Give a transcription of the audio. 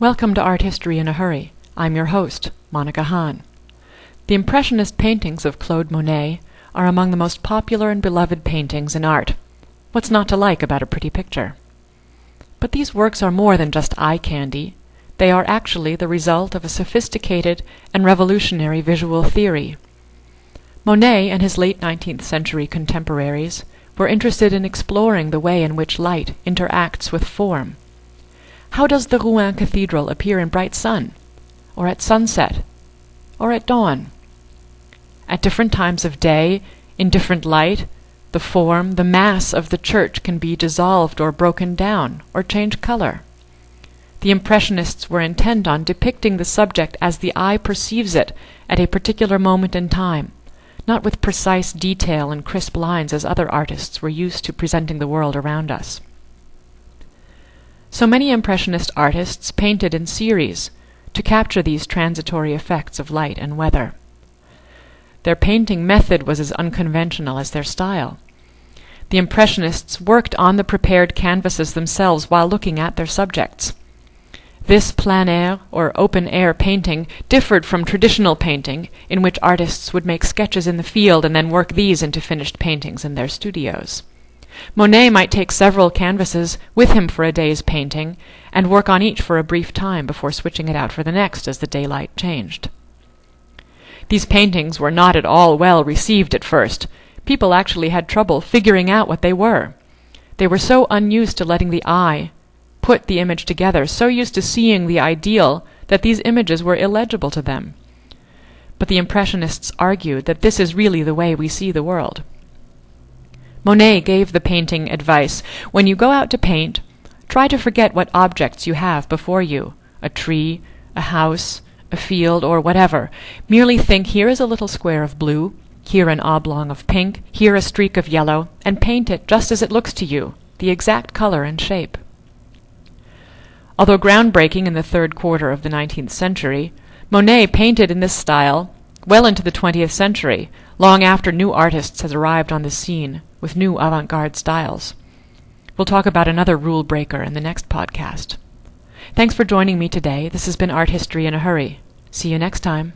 Welcome to Art History in a Hurry. I'm your host, Monica Hahn. The Impressionist paintings of Claude Monet are among the most popular and beloved paintings in art. What's not to like about a pretty picture? But these works are more than just eye candy. They are actually the result of a sophisticated and revolutionary visual theory. Monet and his late 19th century contemporaries were interested in exploring the way in which light interacts with form. How does the Rouen Cathedral appear in bright sun, or at sunset, or at dawn? At different times of day, in different light, the form, the mass of the church can be dissolved or broken down, or change color. The Impressionists were intent on depicting the subject as the eye perceives it at a particular moment in time, not with precise detail and crisp lines as other artists were used to presenting the world around us. So many Impressionist artists painted in series to capture these transitory effects of light and weather. Their painting method was as unconventional as their style. The Impressionists worked on the prepared canvases themselves while looking at their subjects. This plein air, or open-air painting, differed from traditional painting, in which artists would make sketches in the field and then work these into finished paintings in their studios. Monet might take several canvases with him for a day's painting, and work on each for a brief time before switching it out for the next as the daylight changed. These paintings were not at all well received at first. People actually had trouble figuring out what they were. They were so unused to letting the eye put the image together, so used to seeing the ideal, that these images were illegible to them. But the Impressionists argued that this is really the way we see the world. Monet gave the painting advice: when you go out to paint, try to forget what objects you have before you, a tree, a house, a field, or whatever. Merely think, here is a little square of blue, here an oblong of pink, here a streak of yellow, and paint it just as it looks to you, the exact color and shape. Although groundbreaking in the third quarter of the 19th century, Monet painted in this style well into the 20th century, long after new artists had arrived on the scene with new avant-garde styles. We'll talk about another rule breaker in the next podcast. Thanks for joining me today. This has been Art History in a Hurry. See you next time.